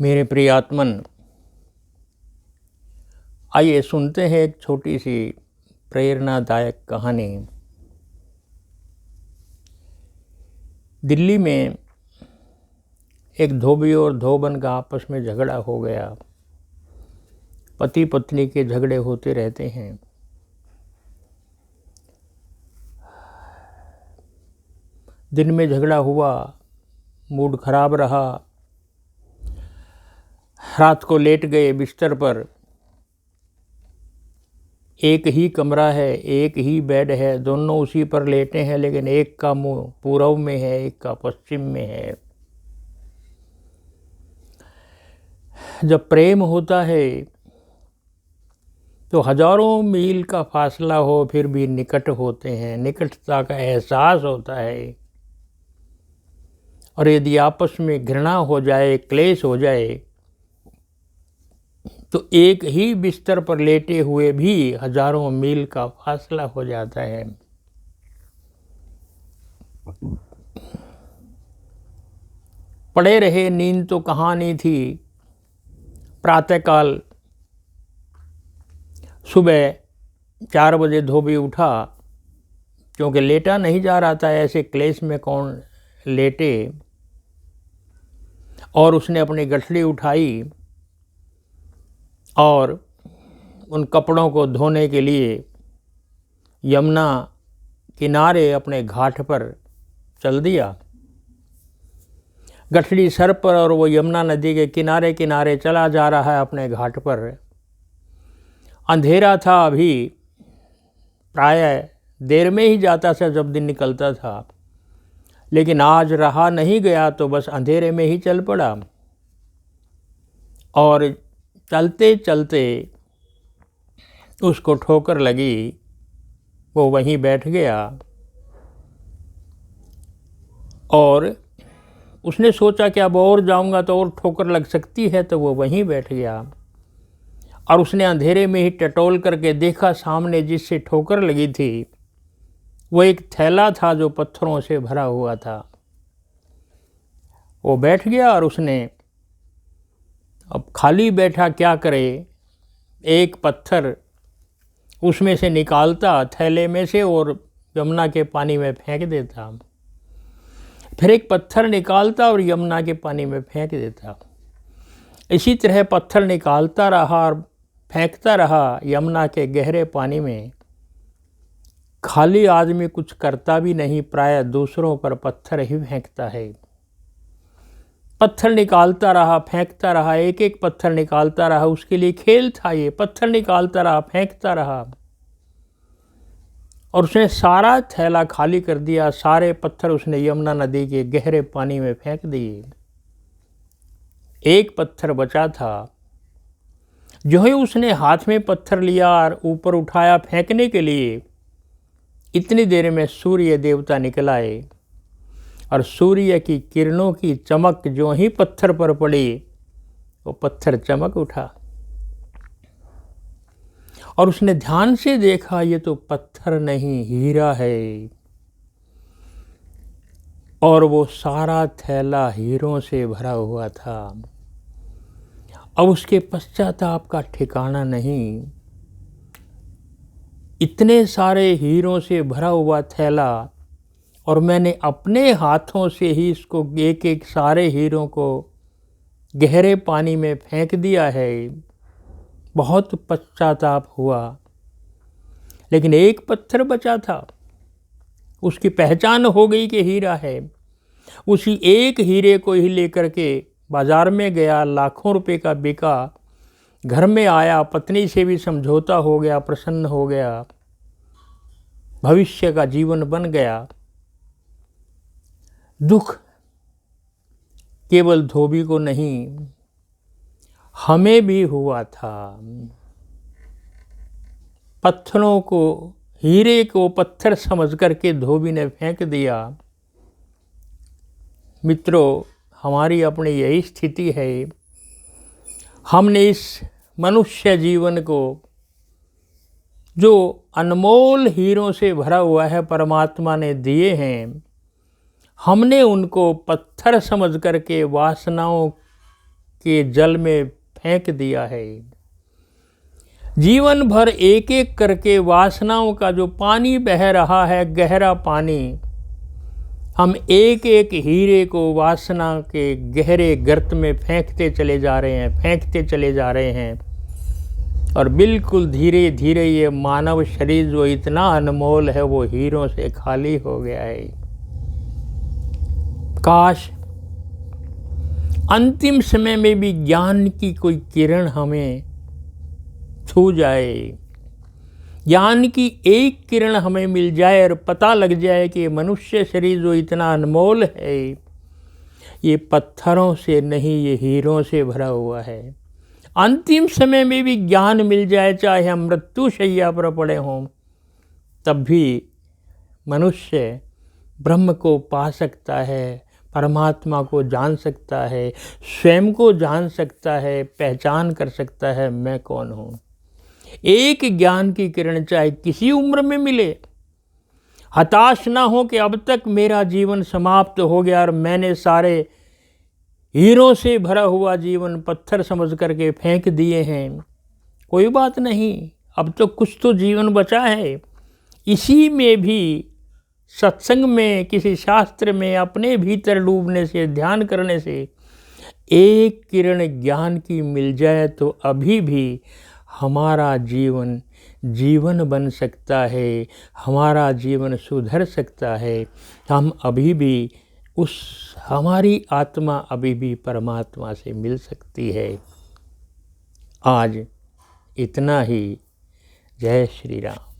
मेरे प्रिय आत्मन, आइए सुनते हैं एक छोटी सी प्रेरणादायक कहानी। दिल्ली में एक धोबी और धोबन का आपस में झगड़ा हो गया। पति पत्नी के झगड़े होते रहते हैं। दिन में झगड़ा हुआ, मूड खराब रहा। रात को लेट गए बिस्तर पर। एक ही कमरा है, एक ही बेड है, दोनों उसी पर लेटे हैं, लेकिन एक का मुंह पूर्व में है, एक का पश्चिम में है। जब प्रेम होता है तो हजारों मील का फासला हो फिर भी निकट होते हैं, निकटता का एहसास होता है। और यदि आपस में घृणा हो जाए, क्लेश हो जाए, तो एक ही बिस्तर पर लेटे हुए भी हजारों मील का फासला हो जाता है। पड़े रहे, नींद तो कहानी थी। प्रातःकाल सुबह 4 बजे धोबी उठा, क्योंकि लेटा नहीं जा रहा था, ऐसे क्लेश में कौन लेटे। और उसने अपनी गठरी उठाई और उन कपड़ों को धोने के लिए यमुना किनारे अपने घाट पर चल दिया। गठरी सर पर और वो यमुना नदी के किनारे किनारे चला जा रहा है अपने घाट पर। अंधेरा था अभी, प्रायः देर में ही जाता था जब दिन निकलता था, लेकिन आज रहा नहीं गया तो बस अंधेरे में ही चल पड़ा। और चलते चलते उसको ठोकर लगी, वो वहीं बैठ गया। और उसने सोचा कि अब और जाऊंगा तो और ठोकर लग सकती है, तो वो वहीं बैठ गया। और उसने अंधेरे में ही टटोल करके देखा, सामने जिससे ठोकर लगी थी वो एक थैला था जो पत्थरों से भरा हुआ था। वो बैठ गया और उसने अब खाली बैठा क्या करे, एक पत्थर उसमें से निकालता थैले में से और यमुना के पानी में फेंक देता। फिर एक पत्थर निकालता और यमुना के पानी में फेंक देता। इसी तरह पत्थर निकालता रहा और फेंकता रहा यमुना के गहरे पानी में। खाली आदमी कुछ करता भी नहीं, प्रायः दूसरों पर पत्थर ही फेंकता है। पत्थर निकालता रहा, फेंकता रहा, एक एक पत्थर निकालता रहा। उसके लिए खेल था ये, पत्थर निकालता रहा, फेंकता रहा। और उसने सारा थैला खाली कर दिया। सारे पत्थर उसने यमुना नदी के गहरे पानी में फेंक दिए। एक पत्थर बचा था। जो ही उसने हाथ में पत्थर लिया और ऊपर उठाया फेंकने के लिए, इतनी देर में सूर्य देवता निकल आए। और सूर्य की किरणों की चमक जो ही पत्थर पर पड़ी, वो पत्थर चमक उठा। और उसने ध्यान से देखा, ये तो पत्थर नहीं हीरा है। और वो सारा थैला हीरों से भरा हुआ था। अब उसके पश्चाताप का ठिकाना नहीं। इतने सारे हीरों से भरा हुआ थैला, और मैंने अपने हाथों से ही इसको एक एक सारे हीरों को गहरे पानी में फेंक दिया है। बहुत पश्चाताप हुआ। लेकिन एक पत्थर बचा था, उसकी पहचान हो गई कि हीरा है। उसी एक हीरे को ही लेकर के बाजार में गया, लाखों रुपए का बिका। घर में आया, पत्नी से भी समझौता हो गया, प्रसन्न हो गया, भविष्य का जीवन बन गया। दुख केवल धोबी को नहीं, हमें भी हुआ था। पत्थरों को, हीरे को पत्थर समझ करके धोबी ने फेंक दिया। मित्रों, हमारी अपनी यही स्थिति है। हमने इस मनुष्य जीवन को, जो अनमोल हीरों से भरा हुआ है, परमात्मा ने दिए हैं, हमने उनको पत्थर समझ करके वासनाओं के जल में फेंक दिया है। जीवन भर एक एक करके वासनाओं का जो पानी बह रहा है, गहरा पानी, हम एक एक हीरे को वासना के गहरे गर्त में फेंकते चले जा रहे हैं, फेंकते चले जा रहे हैं। और बिल्कुल धीरे धीरे ये मानव शरीर जो इतना अनमोल है वो हीरों से खाली हो गया है। काश अंतिम समय में भी ज्ञान की कोई किरण हमें छू जाए, ज्ञान की एक किरण हमें मिल जाए और पता लग जाए कि मनुष्य शरीर जो इतना अनमोल है ये पत्थरों से नहीं, ये हीरों से भरा हुआ है। अंतिम समय में भी ज्ञान मिल जाए, चाहे हम मृत्यु शैया पर पड़े हों, तब भी मनुष्य ब्रह्म को पा सकता है, परमात्मा को जान सकता है, स्वयं को जान सकता है, पहचान कर सकता है मैं कौन हूँ। एक ज्ञान की किरण चाहे किसी उम्र में मिले, हताश ना हो कि अब तक मेरा जीवन समाप्त हो गया और मैंने सारे हीरों से भरा हुआ जीवन पत्थर समझ करके फेंक दिए हैं। कोई बात नहीं, अब तो कुछ तो जीवन बचा है। इसी में भी सत्संग में, किसी शास्त्र में अपने भीतर डूबने से, ध्यान करने से एक किरण ज्ञान की मिल जाए तो अभी भी हमारा जीवन जीवन बन सकता है, हमारा जीवन सुधर सकता है। हम अभी भी हमारी आत्मा अभी भी परमात्मा से मिल सकती है। आज इतना ही। जय श्री राम।